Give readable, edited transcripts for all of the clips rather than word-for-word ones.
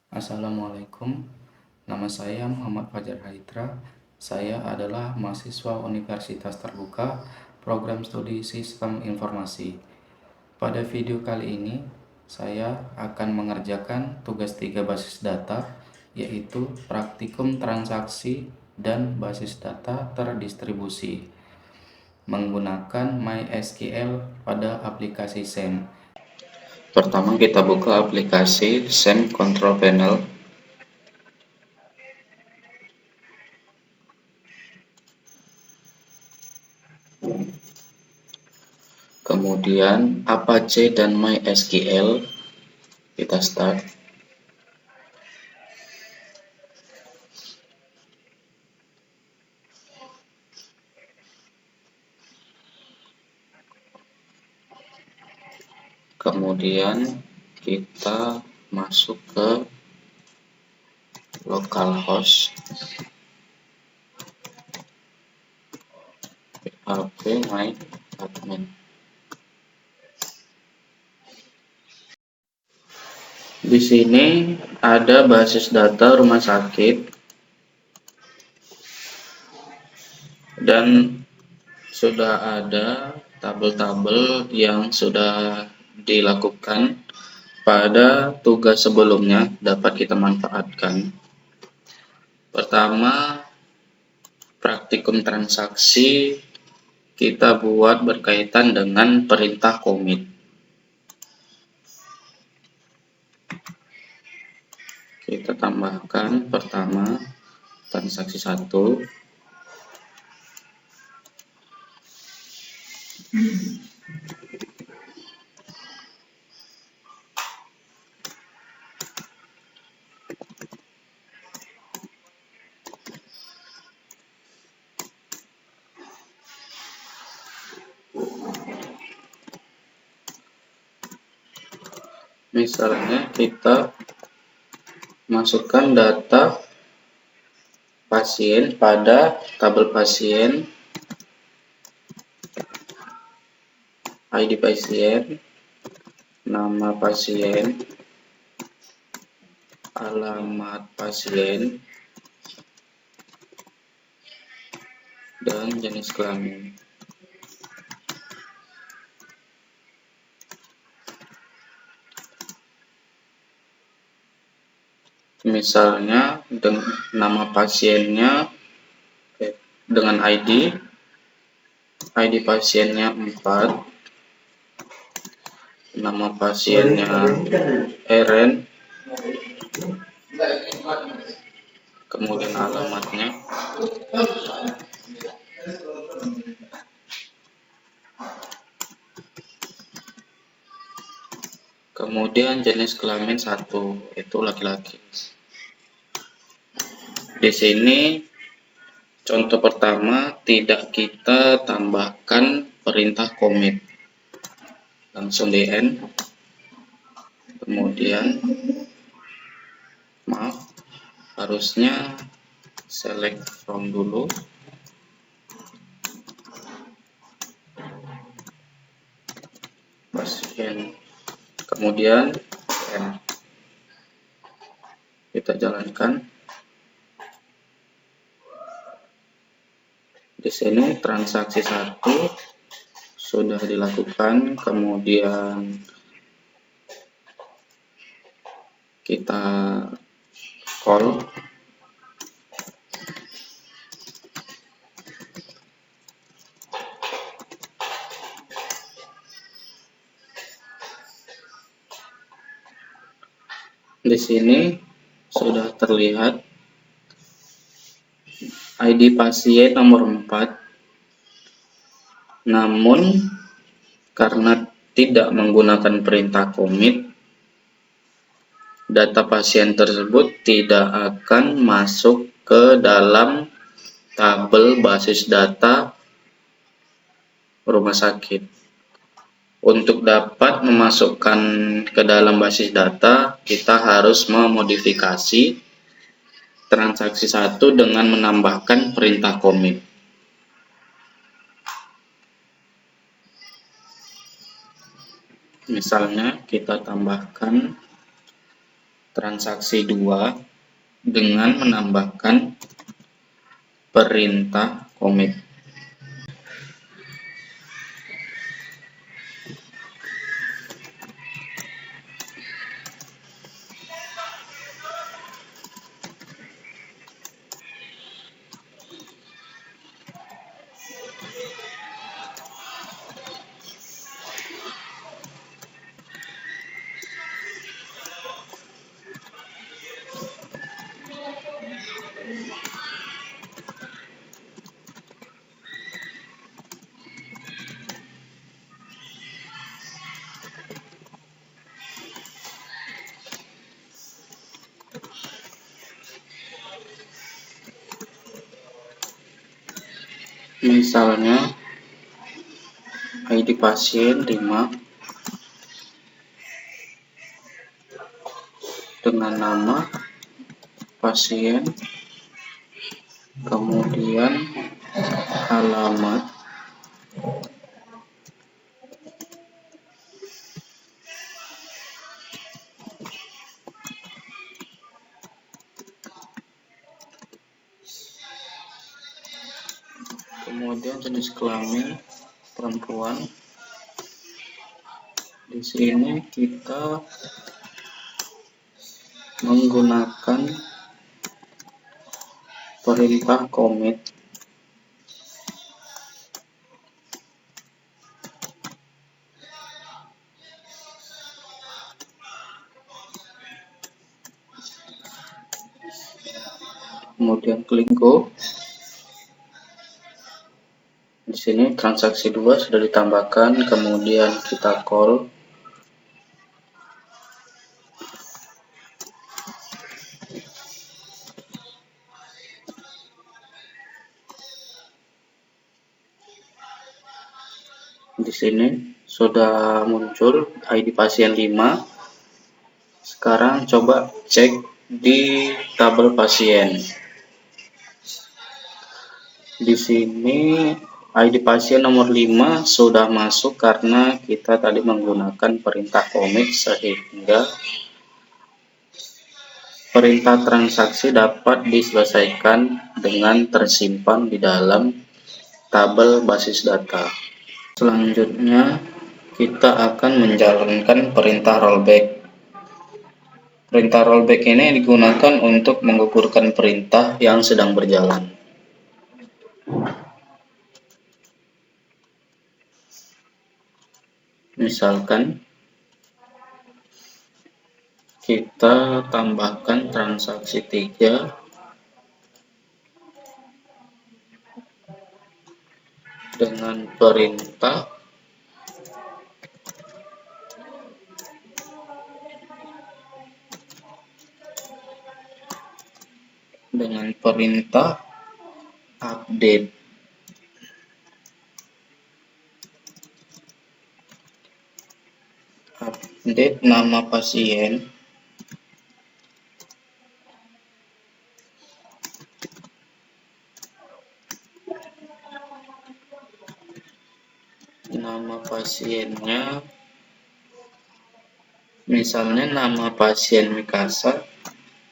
Assalamualaikum, nama saya Muhammad Fajar Haitra. Saya adalah mahasiswa Universitas Terbuka, Program Studi Sistem Informasi. Pada video kali ini, saya akan mengerjakan tugas 3 basis data, yaitu praktikum transaksi dan basis data terdistribusi, menggunakan MySQL pada aplikasi SAM. Pertama kita buka aplikasi SAM Control Panel. Kemudian Apache dan MySQL kita start. Kemudian kita masuk ke localhost php my admin. Di sini ada basis data rumah sakit dan sudah ada tabel-tabel yang sudah dilakukan pada tugas sebelumnya, dapat kita manfaatkan. Pertama, praktikum transaksi kita buat berkaitan dengan perintah commit. Kita tambahkan pertama transaksi 1. Misalnya kita masukkan data pasien pada tabel pasien, ID pasien, nama pasien, alamat pasien, dan jenis kelamin. Misalnya dengan nama pasiennya dengan ID pasiennya 4, nama pasiennya RN, kemudian alamatnya, kemudian jenis kelamin 1, itu laki-laki. Di sini contoh pertama tidak kita tambahkan perintah commit, langsung di end. Kemudian harusnya select from dulu, pasien, kemudian end. Kita jalankan. Di sini transaksi 1 sudah dilakukan, kemudian kita call di sini sudah terlihat ID pasien nomor 4, namun karena tidak menggunakan perintah commit, data pasien tersebut tidak akan masuk ke dalam tabel basis data rumah sakit. Untuk dapat memasukkan ke dalam basis data, kita harus memodifikasi transaksi 1 dengan menambahkan perintah commit. Misalnya kita tambahkan transaksi 2 dengan menambahkan perintah commit. Misalnya ID pasien 5 dengan nama pasien, kemudian alamat, kemudian jenis kelamin perempuan. Di sini kita menggunakan perintah commit. Kemudian klik go. Di sini transaksi 2 sudah ditambahkan, kemudian kita call. Di sini sudah muncul ID pasien 5. Sekarang coba cek di tabel pasien. Di sini ID pasien nomor 5 sudah masuk karena kita tadi menggunakan perintah commit, sehingga perintah transaksi dapat diselesaikan dengan tersimpan di dalam tabel basis data. Selanjutnya kita akan menjalankan perintah rollback. Perintah rollback ini digunakan untuk menggugurkan perintah yang sedang berjalan. Misalkan kita tambahkan transaksi 3 dengan perintah update. Update nama pasien, nama pasiennya misalnya nama pasien Mikasa,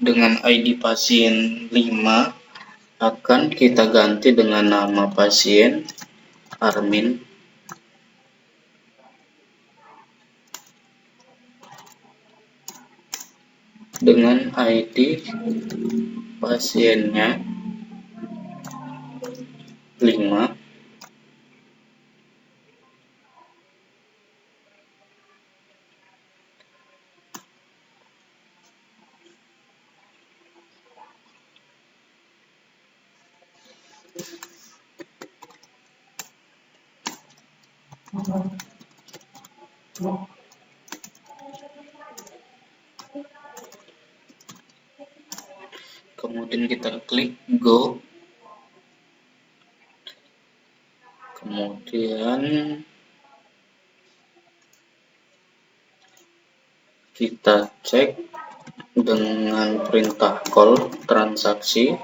dengan ID pasien 5 akan kita ganti dengan nama pasien Armin. Dengan ID pasiennya 5. Kemudian kita klik go. Kemudian kita cek dengan perintah call transaksi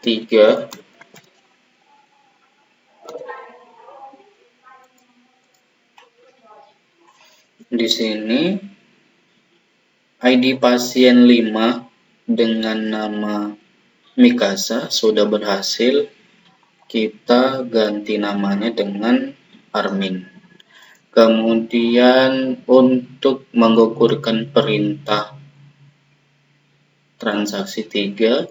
3. Di sini ID pasien 5 dengan nama Mikasa sudah berhasil kita ganti namanya dengan Armin. Kemudian untuk menggugurkan perintah transaksi 3,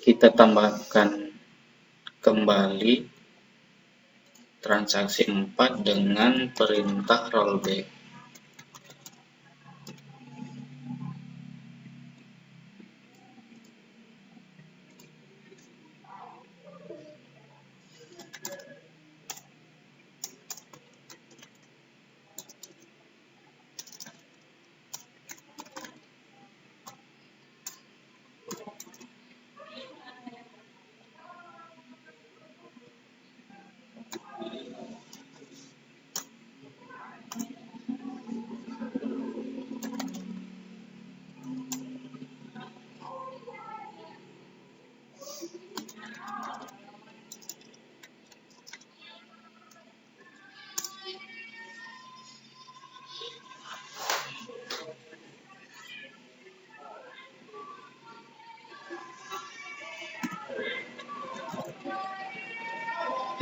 kita tambahkan kembali transaksi 4 dengan perintah rollback.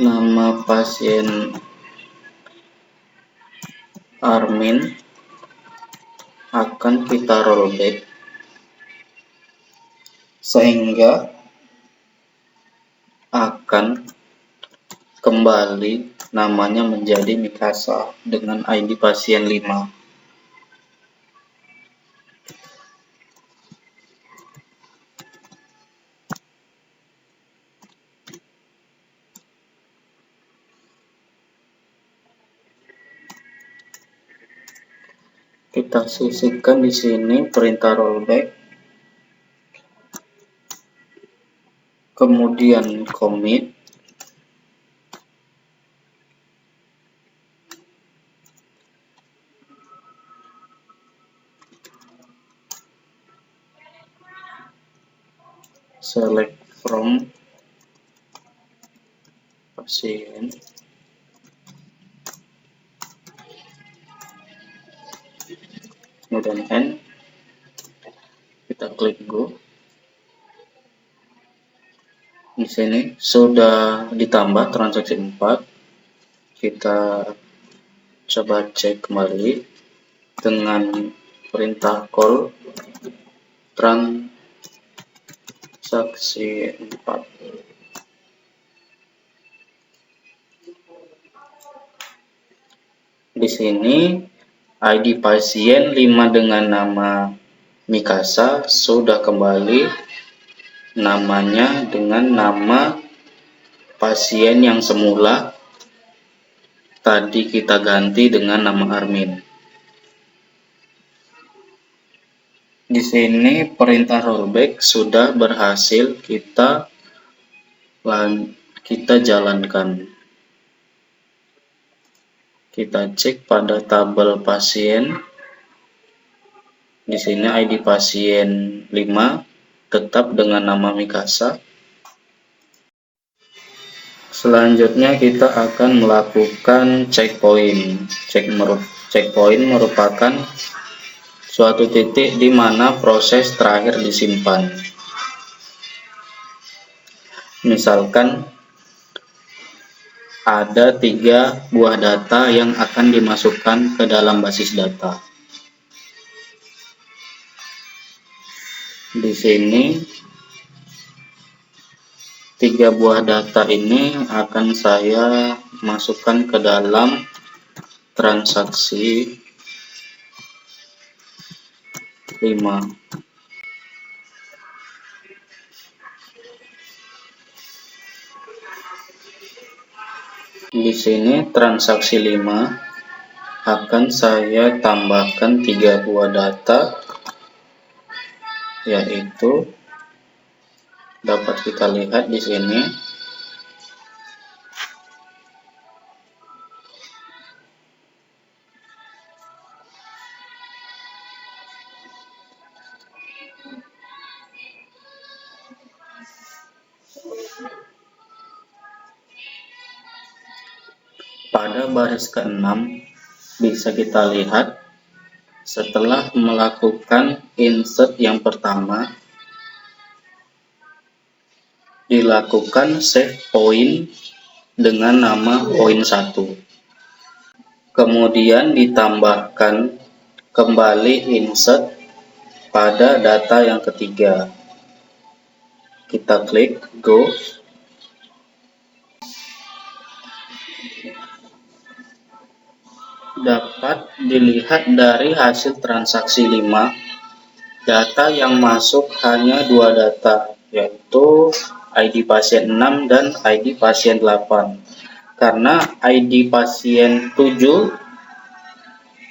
Nama pasien Armin akan kita rollback sehingga akan kembali namanya menjadi Mikasa dengan ID pasien 5. Kita sisihkan di sini perintah rollback, kemudian commit, select from pasien, kemudian end, kita klik go. Di sini sudah ditambah transaksi 4. Kita coba cek kembali dengan perintah call transaksi 4. Di sini ID pasien 5 dengan nama Mikasa sudah kembali namanya dengan nama pasien yang semula tadi kita ganti dengan nama Armin. Di sini perintah rollback sudah berhasil kita jalankan. Kita cek pada tabel pasien. Di sini ID pasien 5 tetap dengan nama Mikasa. Selanjutnya kita akan melakukan checkpoint. Checkpoint merupakan suatu titik di mana proses terakhir disimpan. Misalkan ada 3 buah data yang akan dimasukkan ke dalam basis data. Di sini 3 buah data ini akan saya masukkan ke dalam transaksi 5. Di sini transaksi 5 akan saya tambahkan 3 buah data, yaitu dapat kita lihat di sini pada baris ke-6 Bisa kita lihat setelah melakukan insert yang pertama, dilakukan save point dengan nama point 1. Kemudian ditambahkan kembali insert pada data yang ketiga. Kita klik go. Dapat dilihat dari hasil transaksi 5, data yang masuk hanya 2 data, yaitu ID pasien 6 dan ID pasien 8. Karena ID pasien 7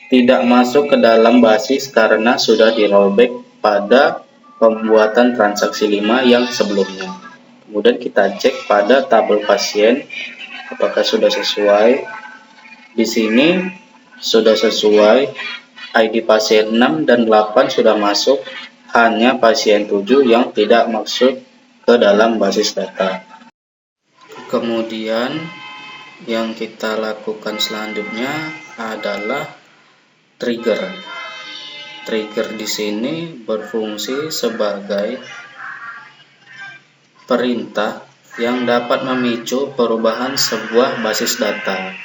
tidak masuk ke dalam basis karena sudah di rollback pada pembuatan transaksi 5 yang sebelumnya. Kemudian kita cek pada tabel pasien apakah sudah sesuai. Di sini sudah sesuai, ID pasien 6 dan 8 sudah masuk, hanya pasien 7 yang tidak masuk ke dalam basis data. Kemudian yang kita lakukan selanjutnya adalah trigger. Trigger di sini berfungsi sebagai perintah yang dapat memicu perubahan sebuah basis data.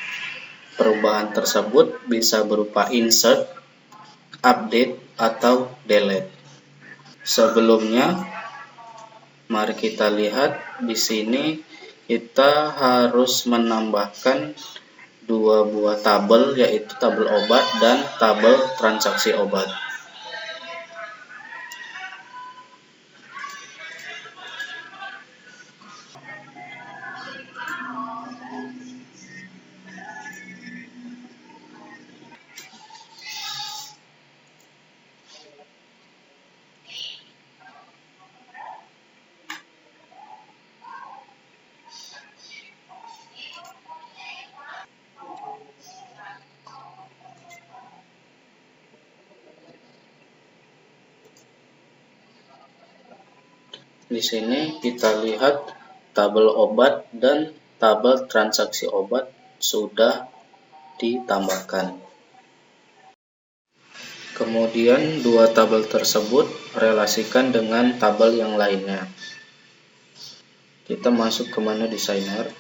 Perubahan tersebut bisa berupa insert, update, atau delete. Sebelumnya, mari kita lihat di sini kita harus menambahkan 2 buah tabel, yaitu tabel obat dan tabel transaksi obat. Di sini kita lihat tabel obat dan tabel transaksi obat sudah ditambahkan. Kemudian 2 tabel tersebut relasikan dengan tabel yang lainnya. Kita masuk ke menu designer.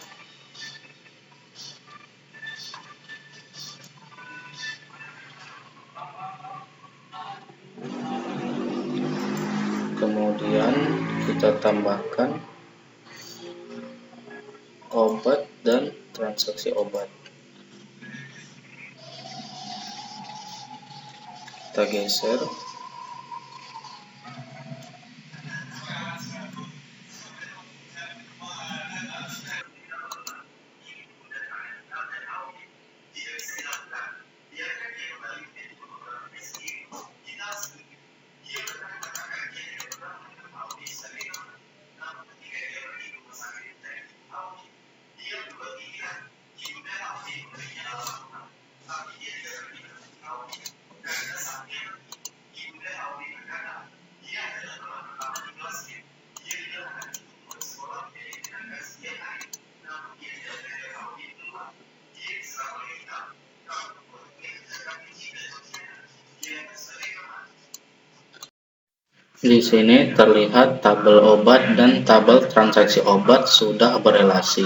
Kemudian kita tambahkan obat dan transaksi obat. Kita geser. Di sini terlihat tabel obat dan tabel transaksi obat sudah berelasi.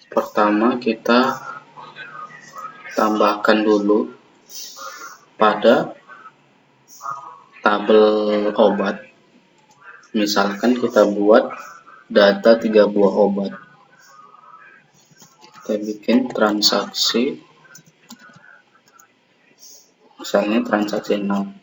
Pertama kita tambahkan dulu pada tabel obat. Misalkan kita buat data 3 buah obat. Kita bikin transaksi, misalnya transaksi 6.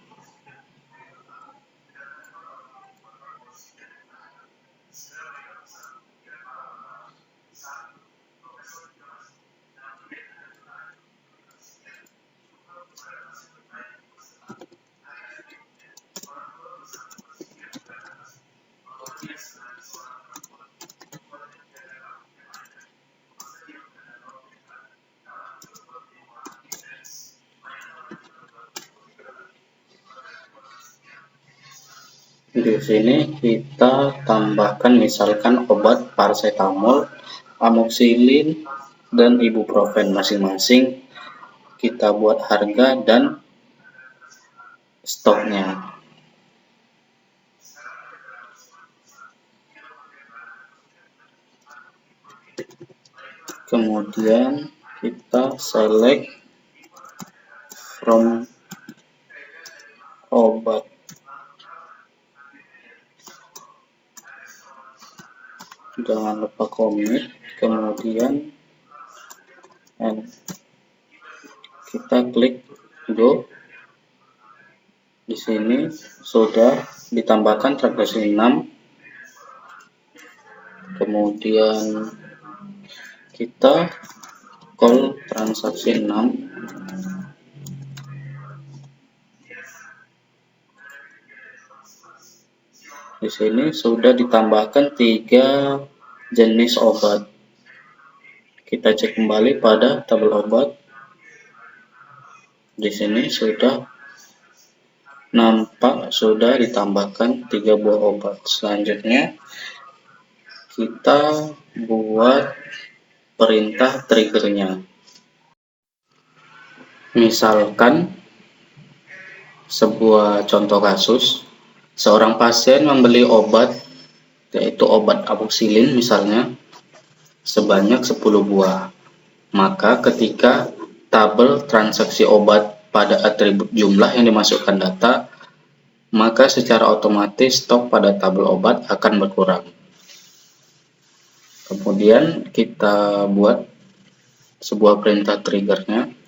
Di sini kita tambahkan misalkan obat paracetamol, amoxicillin, dan ibuprofen masing-masing. Kita buat harga dan stoknya. Kemudian kita select from obat. Jangan lupa komit, kemudian kita klik go. Di sini sudah ditambahkan transaksi 6. Kemudian kita call transaksi 6. Di sini sudah ditambahkan 3 jenis obat. Kita cek kembali pada tabel obat. Di sini sudah nampak sudah ditambahkan 3 buah obat. Selanjutnya kita buat perintah triggernya. Misalkan sebuah contoh kasus, seorang pasien membeli obat, yaitu obat amoxicillin misalnya, sebanyak 10 buah. Maka ketika tabel transaksi obat pada atribut jumlah yang dimasukkan data, maka secara otomatis stok pada tabel obat akan berkurang. Kemudian kita buat sebuah perintah triggernya.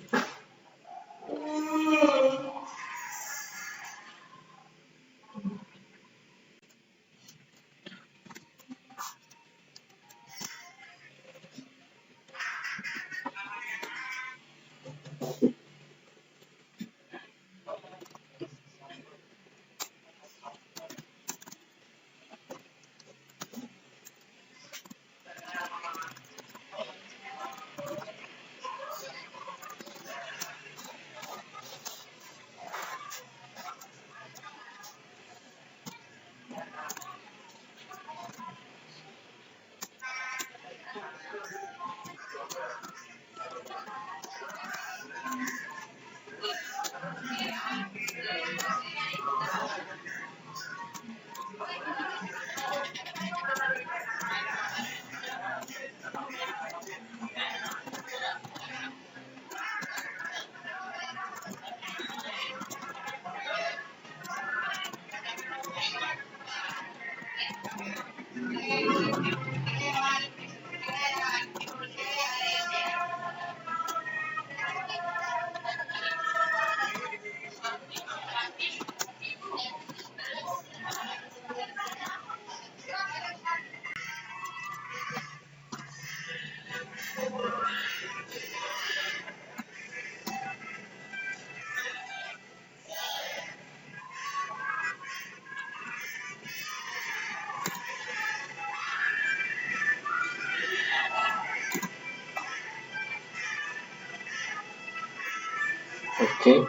Oke,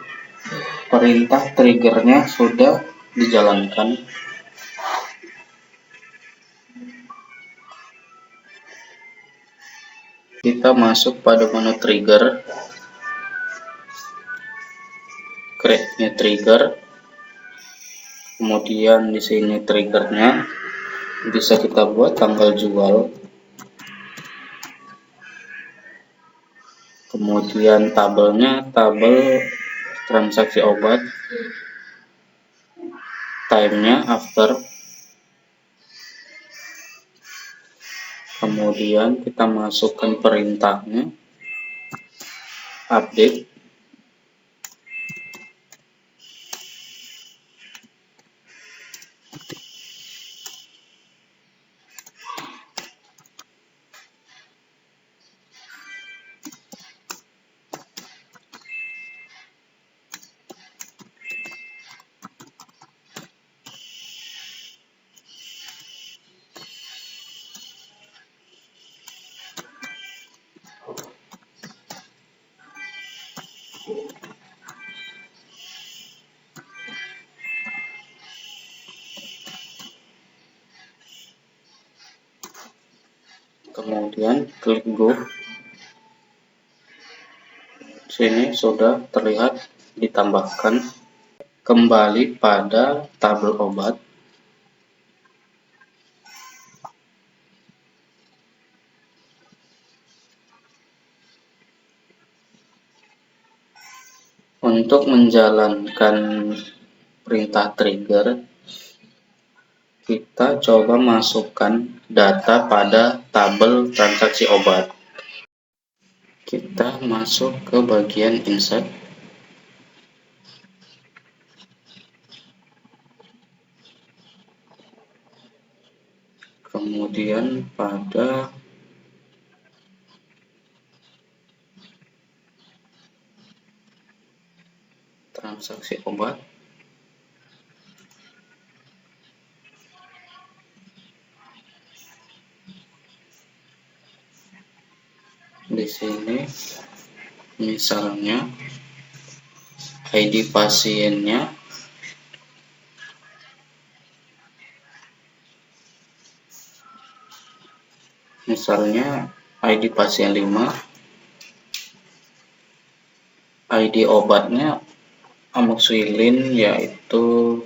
perintah triggernya sudah dijalankan. Kita masuk pada menu trigger, create new trigger. Kemudian di sini triggernya bisa kita buat tanggal jual. Kemudian tabelnya tabel transaksi obat, time-nya after. Kemudian kita masukkan perintahnya, update. Kemudian klik go. Sini sudah terlihat ditambahkan. Kembali pada tabel obat. Untuk menjalankan perintah trigger, kita coba masukkan data pada tabel transaksi obat. Kita masuk ke bagian insert. Kemudian pada transaksi obat, di sini misalnya ID pasiennya ID pasien 5, ID obatnya amoxicillin yaitu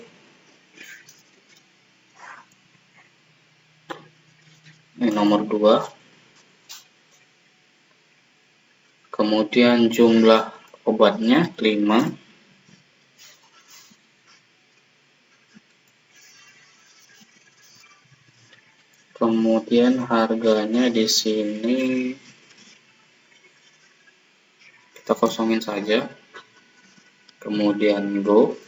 nomor 2. Kemudian jumlah obatnya 5. Kemudian harganya di sini kita kosongin saja. Kemudian go.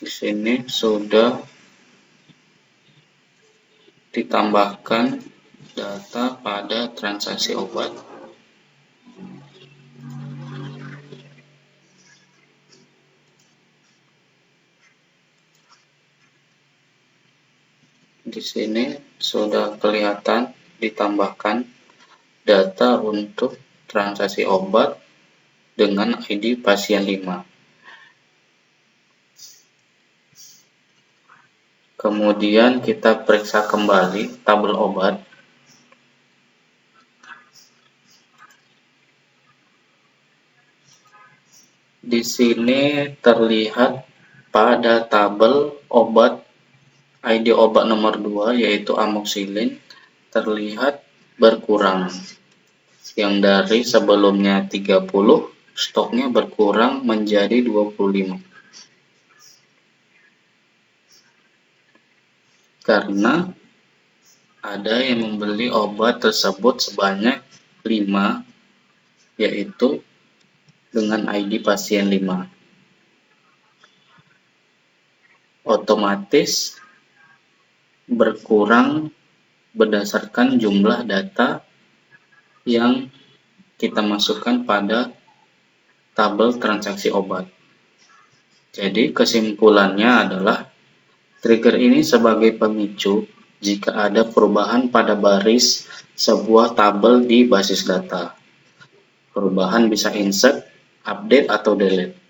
Di sini sudah ditambahkan data pada transaksi obat. Di sini sudah kelihatan ditambahkan data untuk transaksi obat dengan ID pasien 5. Kemudian kita periksa kembali tabel obat. Di sini terlihat pada tabel obat ID obat nomor 2 yaitu amoxicillin terlihat berkurang. Yang dari sebelumnya 30, stoknya berkurang menjadi 25. Karena ada yang membeli obat tersebut sebanyak 5, yaitu dengan ID pasien 5. Otomatis berkurang berdasarkan jumlah data yang kita masukkan pada tabel transaksi obat. Jadi kesimpulannya adalah trigger ini sebagai pemicu jika ada perubahan pada baris sebuah tabel di basis data. Perubahan bisa insert, update, atau delete.